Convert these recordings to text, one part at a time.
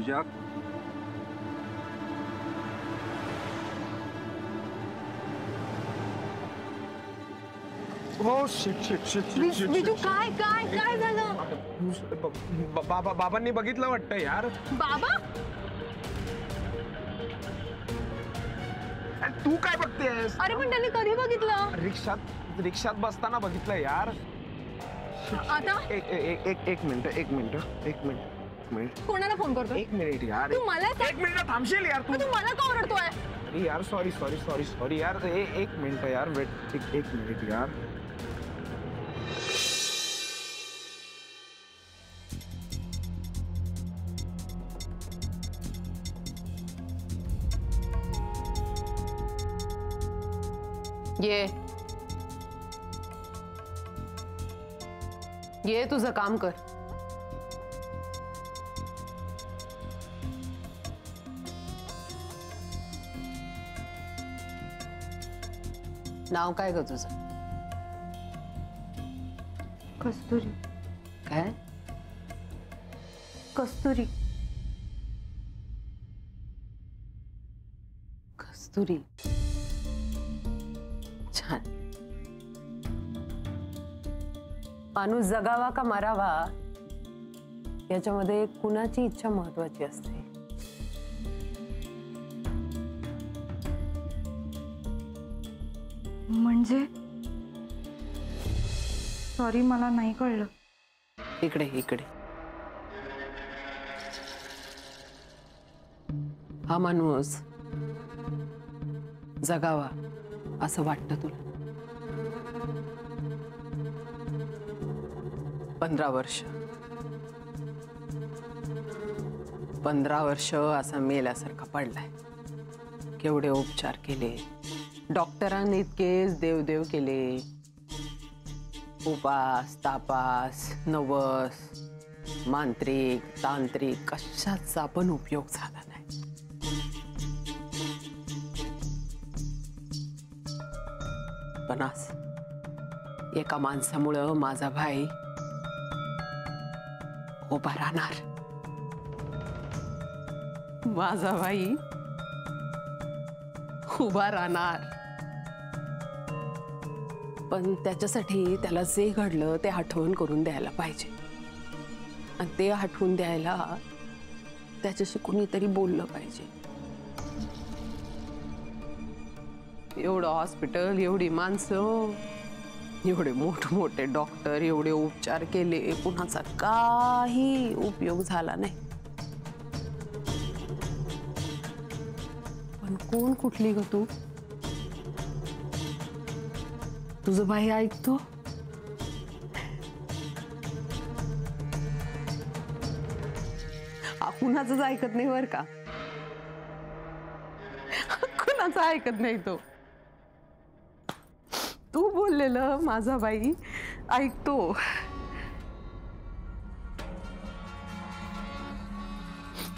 तुझ्या हो shit shit shit shit shit Biju काय काय काय झालं? बाबांनी बघितलं वाटतं यार. बाबा तू काय बघतेस? अरे पण त्यांनी कधी बघितलं? रिक्षात बसताना बघितलं यार. आता एक मिनिट कोणाला फोन करतो? एक मिनिट यार. तू मला एक मिनिट थांबशील यार. तू मला का ओरडतोय? अरे यार सॉरी यार. एक मिनिट यार. वेट एक मिनिट यार. ये तुझं काम कर. नाव काय ग तुझं? कस्तुरी. काय? कस्तुरी. कस्तुरी. छान. माणूस जगावा का मरावा याच्यामध्ये कुणाची इच्छा महत्वाची असते. म्हणजे सॉरी मला नाही कळलं. इकडे इकडे. हा माणूस जगावा असं वाटतं तुला? 15 वर्ष 15 वर्ष असा मेल्यासारखा पडलाय. केवढे उपचार केले, डॉक्टरांनी इतकेच देवदेव केले, उपास तापास नवस मांत्रिक तांत्रिक कशाचा पण उपयोग झाला नाही. पण आज एका माणसामुळं माझा भाई उभा राहणार. माझा भाई उभा राहणार. पण त्याच्यासाठी त्याला जे घडलं ते आठवण करून द्यायला पाहिजे. आणि ते आठवून द्यायला त्याच्याशी कुणीतरी बोललं पाहिजे. एवढं हॉस्पिटल, एवढी माणसं, एवढे मोठमोठे डॉक्टर, एवढे उपचार केले, कुणाचा काही उपयोग झाला नाही. पण कोण कुठली ग तू? तुझं भाई ऐकतो? कुणाचंच ऐकत नाही बर का. कुणाचं ऐकत नाही तो. तू बोललेलं माझा बाई ऐकतो.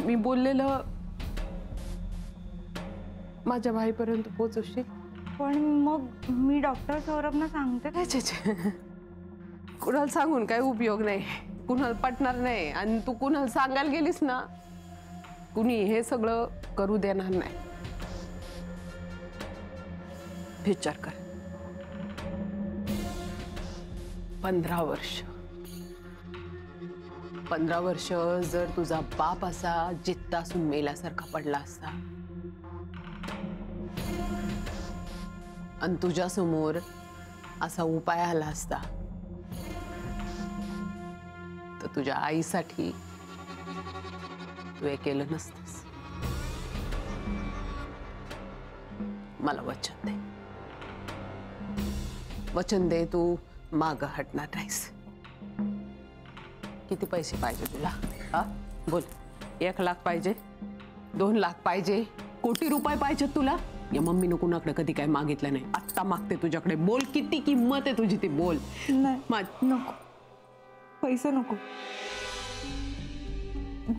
मी बोललेलं माझ्या भाईपर्यंत पोहोचवशील? पण मग मी डॉक्टर सौरभना सांगते. कुणाला सांगून काय उपयोग नाही. कुणाला पटणार नाही. आणि तू कुणाला सांगायला गेलीस ना, कुणी हे सगळं करू देणार नाही. विचार कर. 15 वर्ष 15 वर्ष जर तुझा बाप असा जित्ता असून मेल्यासारखा पडला असता आणि तुझ्या समोर असा उपाय आला असता तर तुझ्या आईसाठी तू हे केलं नसतंस. मला वचन दे. वचन दे तू माग हटणार नाहीस. किती पैसे पाहिजे तुला? हा बोल. 1 लाख पाहिजे? 2 लाख पाहिजे? कोटी रुपये पाहिजे तुला? या मम्मीनं कुणाकडे कधी काय मागितलं नाही. आत्ता मागते तुझ्याकडे. बोल किती किंमत आहे तुझी ती बोल. नाही नको. पैसे नको.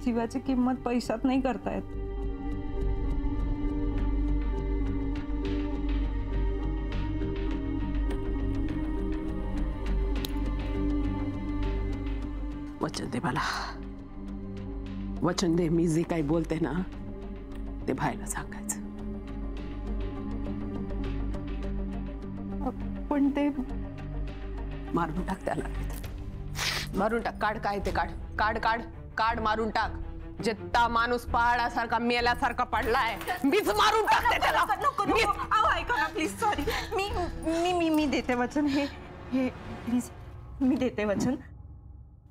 जीवाची किंमत पैशात नाही करता येत. वचन दे मला. वचन दे, मी जे काही बोलते ना ते भाईला सांगायचं. पण ते मारून टाक त्याला, मारून टाक. काढ काय ते, काढ काढ काढ काढ, मारून टाक. जित्ता माणूस पहाडासारखा मेल्यासारखा पडलाय, मीच मारून टाकते त्याला. ऐका ना प्लीज, सॉरी. मी मी मी मी देते वचन. हे हे प्लीज, मी देते वचन.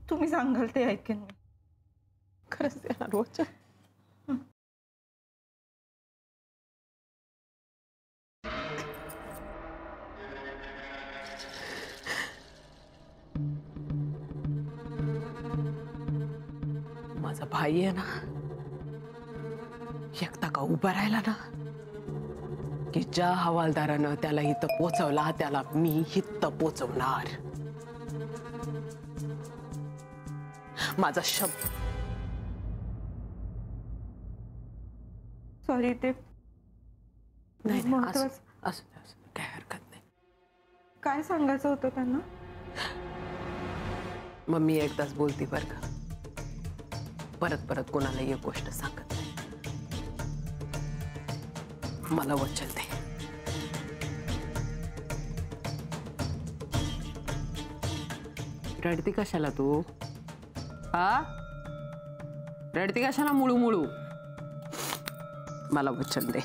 तुम्ही सांगाल ते ऐकेन मी. खरंच देणार वचन. माझा भाई आहे ना, एकटा का उभा राहिला ना की ज्या हवालदारानं त्याला इथं पोचवला त्याला मी इथं पोचवणार. माझा शब्द. सॉरी, ते नाही महत्वाचं. असं काय हरकत नाही. काय सांगायचं होतं त्यांना? मग मी एकदाच बोलते बर का, परत परत कोणाला एक गोष्ट सांगत नाही. मला वचन दे. रडती कशाला तू? हा, रडती कशाला मुळू मुळू? मला वचन दे.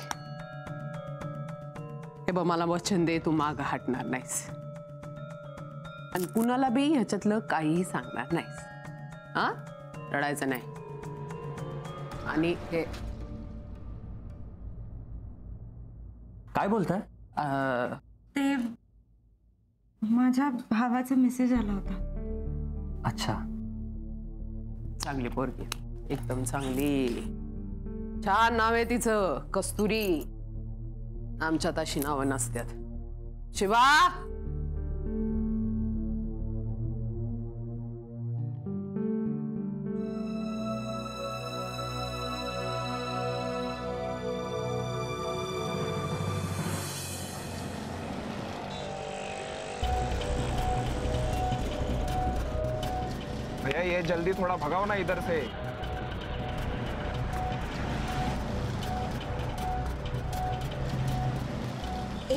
हे बघ, मला वचन दे, तू मागं हटणार नाहीस आणि कुणाला बी ह्याच्यातलं काहीही सांगणार नाहीस. हा, रडायचं नाही. आणि हे काय बोलताय? ते माझ्या भावाचा मेसेज आला होता. अच्छा, चांगली पोरगी, एकदम चांगली, छान नाव आहे तिचं, कस्तुरी. आमच्यात अशी नावं नसतात. शिवा, भैया ये जल्दी थोड़ा भगाओ ना इधर से.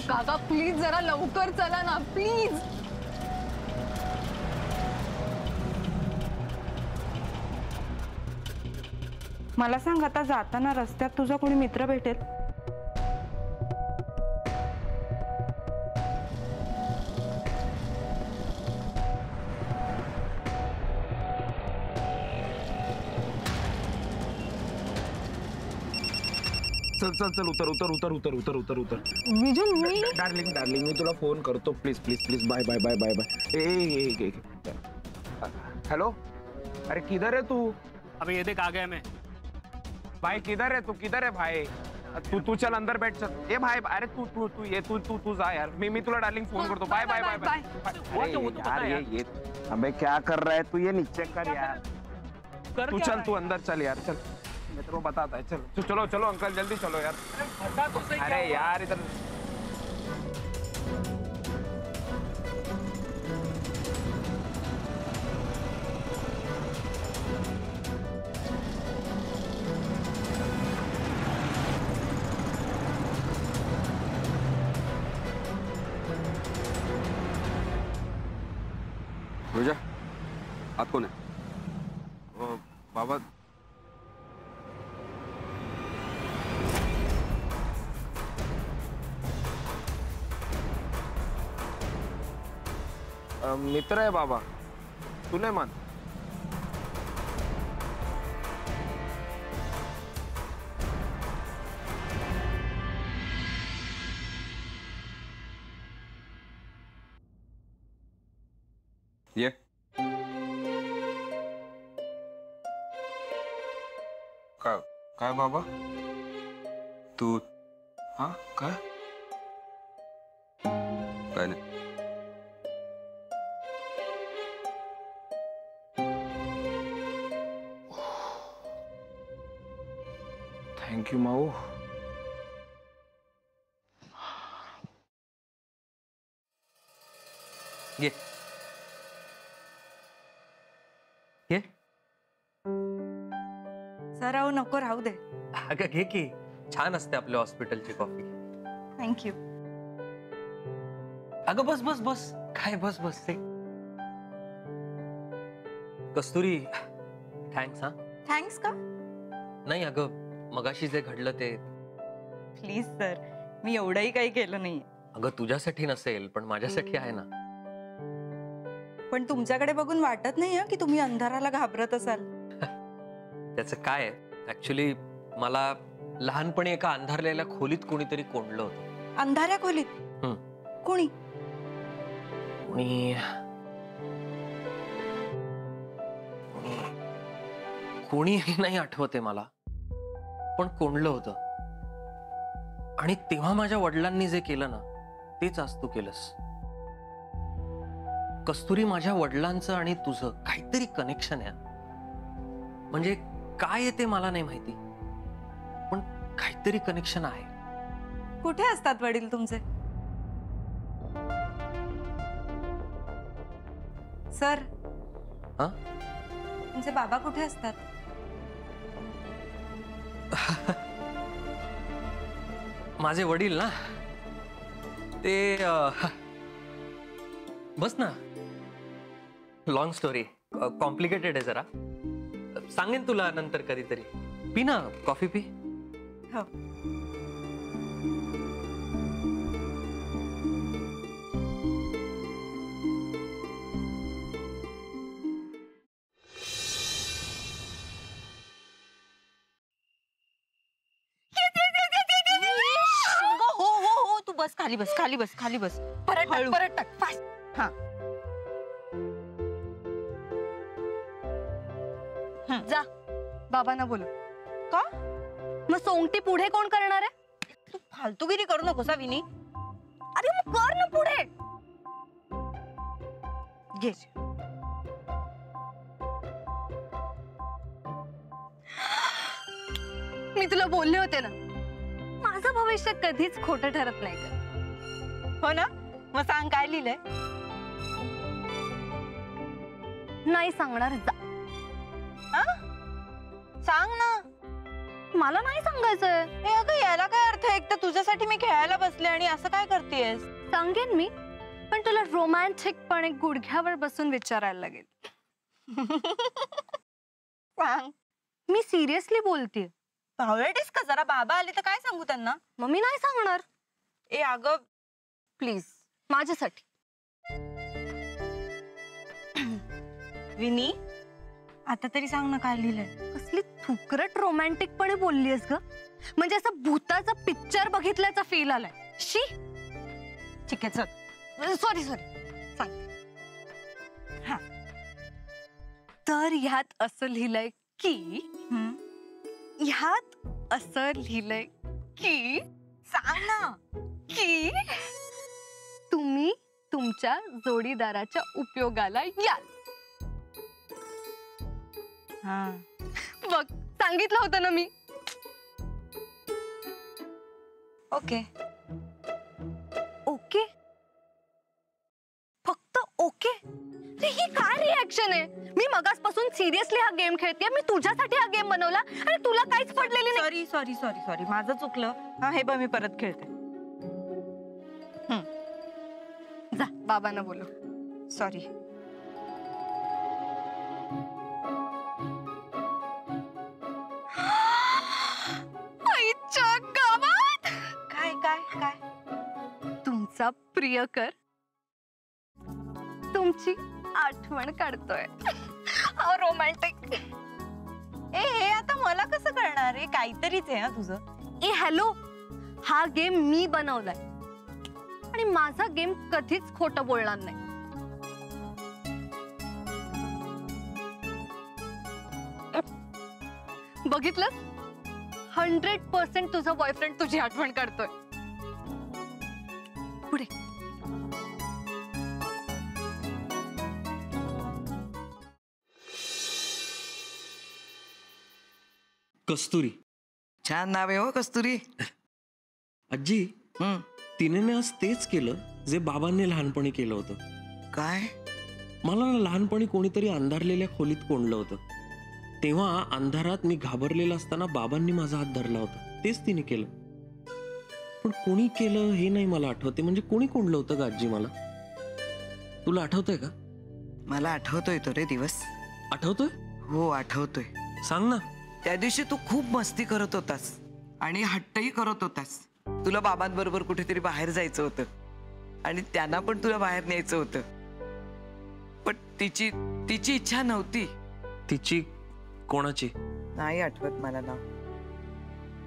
काका प्लीज जरा लवकर चला ना प्लीज. मला सांग, आता जाताना रस्त्यात तुझा कोणी मित्र भेटेल? चल चल चल, उतर उतर उतर उतर उतर उतर उतर. विजू, मी डार्लिंग डार्लिंग, मी तुला फोन करतो. Please please please, bye bye bye bye bye. ए हेलो, अरे किधर है तू? अबे ये देख आ गया मैं. भाई किधर है तू? किधर है भाई? तू चल अंदर बैठ चल. ए भाई, अरे तू जा यार. मी तुला डार्लिंग फोन करतो. Bye bye bye bye. यार ये अबे क्या कर रहा है तू? ये नीचे कर यार. तू चल, तू अंदर चल यार, चल. मैं तेरे को बताता है. चल चलो चलो अंकल, जल्दी चलो यार. अरे यार इधर. रोजा, आत कोण आहे? बाबा, मित्र आहे बाबा, तू नाही मान. ये काय बाबा? तू हा काय? काय नाही. थँक्यू माऊ. ये ये आता राहू नको, राहू दे. अगं घे की, छान असते आपल्या हॉस्पिटलची कॉफी. थँक्यू. अगं बस बस बस, काय बस बस ते. कस्तुरी, थँक्स. हा थँक्स का? नाही अगं, मगाशी जे घडलं ते. प्लीज सर, मी एवढंही काही केलं नाही. अगं तुझ्यासाठी नसेल, पण माझ्यासाठी आहे ना. पण तुमच्याकडे बघून वाटत नाही की तुम्ही अंधाराला घाबरत असाल. त्याचं काय आहे, ऍक्च्युली मला लहानपणी एका अंधारलेल्या खोलीत कोणीतरी कोंडलं होतं. अंधाऱ्या खोलीत? कोणी? कोणी नाही आठवते मला, पण कोंडलं होतं. आणि तेव्हा माझ्या वडिलांनी जे केलं ना, तेच आज तू केलंस. कस्तुरी, माझ्या वडिलांचं आणि तुझं काहीतरी कनेक्शन आहे. म्हणजे काय आहे ते मला नाही माहिती, पण काहीतरी कनेक्शन आहे. कुठे असतात वडील तुमचे? सर, तुमचे बाबा कुठे असतात? माझे वडील ना, ते बस ना, लॉंग स्टोरी, कॉम्प्लिकेटेड आहे जरा. सांगेन तुला नंतर कधीतरी. पी ना कॉफी, पी. हो. हो, तू बस, खाली बस, खाली बस, खाली बस. परत टाक फास्ट. हा, जा बाबांना बोलू. का? मग सोंगटी पुढे कोण करणार आहे? तू फालतूगिरी करू नकोस विनी. अरे मग कर ना पुढे. घे. मी तुला बोलले होते ना, माझं भविष्य कधीच खोटं ठरत नाही का. हो ना, मग सांग काय लिहिलंय? नाही सांगणार. जा. सांग ना. मला नाही सांगायचंय. हे अगं, याला काय अर्थ? एक तर तुझ्यासाठी मी खेळायला बसले आणि असं काय करतेयस? सांगेन मी, पण तुला रोमॅन्टिकपणे गुडघ्यावर बसून विचारायला लागेल. सांग. मी सिरियसली बोलतेय. भावळटेस का जरा? बाबा आले तर काय सांगू त्यांना? मग मी नाही सांगणार. ए अगं प्लीज, माझ्यासाठी. विनी, आता तरी सांग ना काय लिहिलंय. कसली थुकरट रोमॅन्टिकपणे बोललीस ग. म्हणजे असं भूताचा पिक्चर बघितल्याचा फील आलाय. शी. ठीक आहे, चल. सॉरी सांग. हा, तर ह्यात असं लिहिलंय की, ह्यात असं लिहिलंय की, सांग ना. की तुम्ही तुमच्या जोडीदाराच्या उपयोगाला याल. बघ, सांगितलं होतं ना मी. ओके. ओके? फक्त ओके? ही काय रिॲक्शन आहे? मी मगासपासून सिरियसली हा गेम खेळतेय. मी तुझ्यासाठी हा गेम बनवला आणि तुला काहीच पडलेली नाही. सॉरी, माझं चुकलं. हा, हे बघ, मी परत खेळते. जा बाबांना बोलू. सॉरी. आईच्या गावात काय काय काय? तुमचा प्रियकर तुमची आठवण काढतोय. रोमॅन्टिक. ए, हे आता मला कसं कळणार? आहे काहीतरीच आहे. तुझं. ए हॅलो, हा गेम मी बनवलाय आणि माझा गेम कधीच खोटं बोलणार नाही. बघितलं, 100% तुझा बॉयफ्रेंड तुझी आठवण काढतोय. पुढे. कस्तुरी. छान नाव आहे हो, कस्तुरी. आजी, तिने आज तेच केलं जे बाबांनी लहानपणी केलं होतं. काय? मला ना लहानपणी कोणीतरी अंधारलेल्या खोलीत कोंडलं होतं. तेव्हा अंधारात मी घाबरलेला असताना बाबांनी माझा हात धरला होता, तेच तिने केलं. पण कोणी केलं हे नाही मला आठवते. म्हणजे कोणी कोंडलं होतं का आजी मला? तुला आठवतंय का? मला आठवतोय तो रे दिवस. आठवतोय? हो आठवतोय. सांग ना. त्या दिवशी तू खूप मस्ती करत होतास आणि हट्टही करत होतास. तुला बाबांबरोबर कुठेतरी बाहेर जायचं होतं आणि त्यांना पण तुला बाहेर न्यायचं होतं, पण तिची इच्छा नव्हती. तिची? कोणाची? नाही आठवत मला नाव.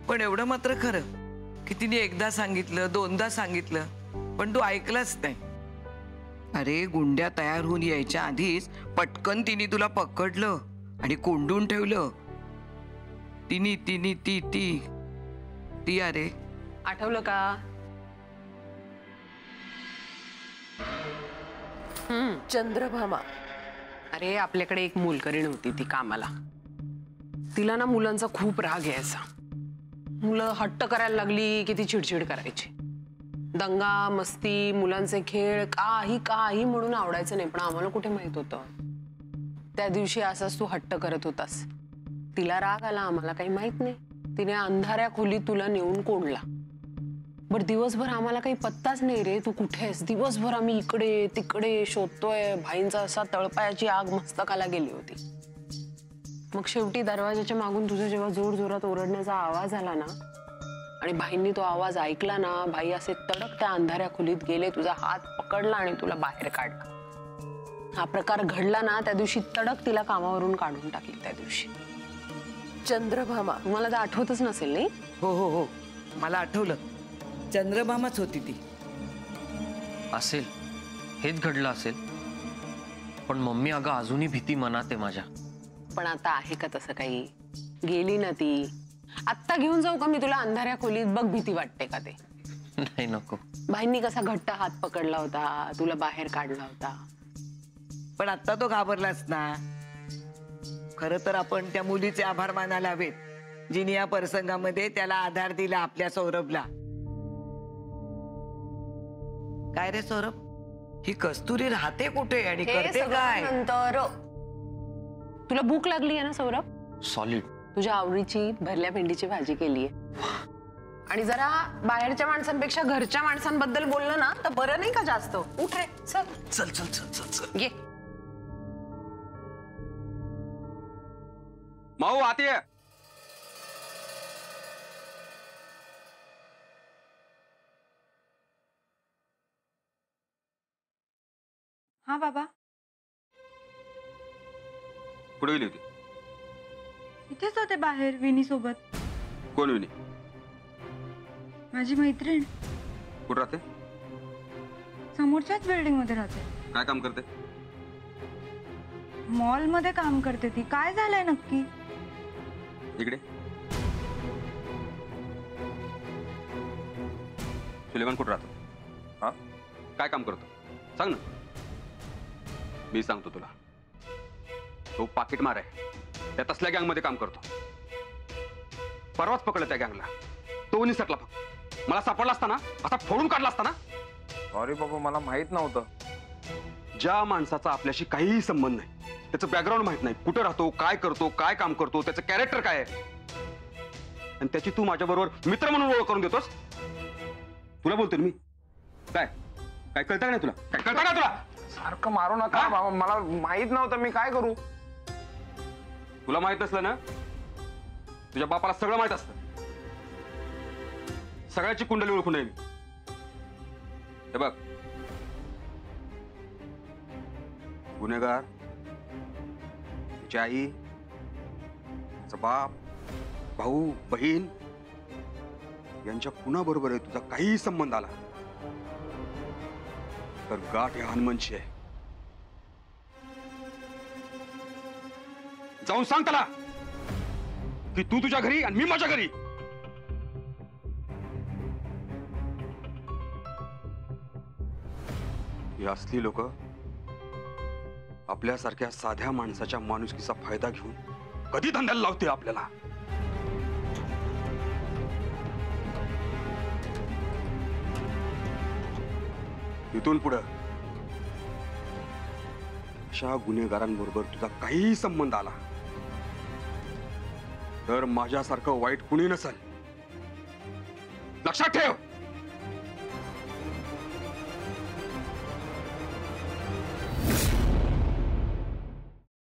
पण एवढं मात्र खरं की तिने एकदा सांगितलं, दोनदा सांगितलं, पण तू ऐकलंच नाही. अरे गुंड्या तयार होऊन यायच्या आधीच पटकन तिने तुला पकडलं आणि कोंडून ठेवलं. तिनी तिनी ती ती ती अरे आठवलं का? चंद्रभामा. अरे आपल्याकडे एक मोलकरीण होती, ती कामाला. तिला ना मुलांचा खूप राग यायचा. मुलं हट्ट करायला लागली की ती चिडचिड करायची. दंगा मस्ती, मुलांचे खेळ, काही म्हणून आवडायचं नाही. पण आम्हाला कुठे माहित होतं. त्या दिवशी असाच तू हट्ट करत होतास. तिला राग आला, आम्हाला काही माहित नाही. तिने अंधाऱ्या खोलीत तुला नेऊन कोंडला. बर दिवसभर आम्हाला काही पत्ताच नाही रे, तू कुठे आहेस. दिवसभर आम्ही इकडे तिकडे शोधतोय. भाईंचा असा तळपायाची आग मस्तकाला गेली होती. मग शेवटी दरवाजाच्या मागून तुझं जेव्हा जोर जोरात ओरडण्याचा आवाज आला ना आणि भाईंनी तो आवाज ऐकला ना, भाई असे तडक त्या अंधाऱ्या खोलीत गेले, तुझा हात पकडला आणि तुला बाहेर काढला. हा प्रकार घडला ना त्या दिवशी तडक तिला कामावरून काढून टाकली. त्या दिवशी चंद्रभामा. तुम्हाला तर आठवतच नसेल नाही? हो हो हो मला आठवलं. चंद्रभामाच होती ती. असेल, हेच घडलं असेल. पण मम्मी अगं अजूनही भीती मनात आहे माझ्या. पण आता आहे का तसं काही? गेली ना ती. आत्ता घेऊन जाऊ का मी तुला अंधाऱ्या खोलीत? बघ भीती वाटते का ते? नाही नको. भाईंनी कसा घट्ट हात पकडला होता, तुला बाहेर काढला होता. पण आता तो घाबरलाच ना. खरं तर आपण त्या मुलीचे आभार मानायला हवेत, जिने या प्रसंगामध्ये त्याला आधार दिला, आपल्या सौरभला. काय रे सौरभ, ही कस्तुरी राहते कुठे आणि करते काय? नंतर तुला भूक लागली आहे ना सौरभ? सॉलिड. तुझ्या आवडीची भरल्या भेंडीची भाजी केली आहे. आणि जरा बाहेरच्या माणसांपेक्षा घरच्या माणसांबद्दल बोललं ना तर बरं नाही का जास्त? उठ रे, चल चल चल चल चल चल. ये. माऊ आती है. हा बाबा. कुठे गेली होती? इथेच होते बाहेर विनी सोबत. कोण विनी? माझी मैत्रीण. कुठे राहते? समोरच्याच बिल्डिंग मध्ये राहते. काय काम करते? मॉल मध्ये काम करते ती. काय झालंय नक्की? इकडे सुलेमान कुठे राहतो? हा काय काम करतो सांग ना. मी सांगतो तुला, तो पाकिट मार आहे. त्या तसल्या गँग मध्ये काम करतो. परवाच पकडलं त्या गँगला. तो निसटला. फक्त मला सापडला असता ना, असा फोडून काढला असता ना. सॉरी बाबा, मला माहित नव्हतं. ज्या माणसाचा आपल्याशी काहीही संबंध नाही, त्याचं बॅकग्राऊंड माहित नाही, कुठे राहतो, काय करतो, काय काम करतो, त्याचं कॅरेक्टर काय आहे, आणि त्याची तू माझ्याबरोबर मित्र म्हणून ओळख करून देतोस. तुला बोलतोय मी. काय काय कळतं का नाही तुला? काय कळतं का तुला? सारखं मारू नका बाबा, मला माहित नव्हतं. मी काय करू? तुला माहित नसलं ना, तुझ्या बापाला सगळं माहित असतं. सगळ्याची कुंडली ओळखून आहे मी. हे बघ, गुन्हेगार, तिची आई, तिचा बाप, भाऊ, बहीण यांच्या कुणाबरोबर आहे तुझा काही संबंध आला तर गाठ या हनुमानची आहे. जाऊन सांग त्याला की तू तुझ्या घरी आणि मी माझ्या घरी. ही असली लोक आपल्यासारख्या साध्या माणसाच्या माणुसकीचा फायदा घेऊन कधी धंद्याला लावते आपल्याला. इथून पुढे अशा गुन्हेगारांबरोबर तुझा काही संबंध आला तर माझ्यासारखं वाईट कुणी नसेल, लक्षात ठेव.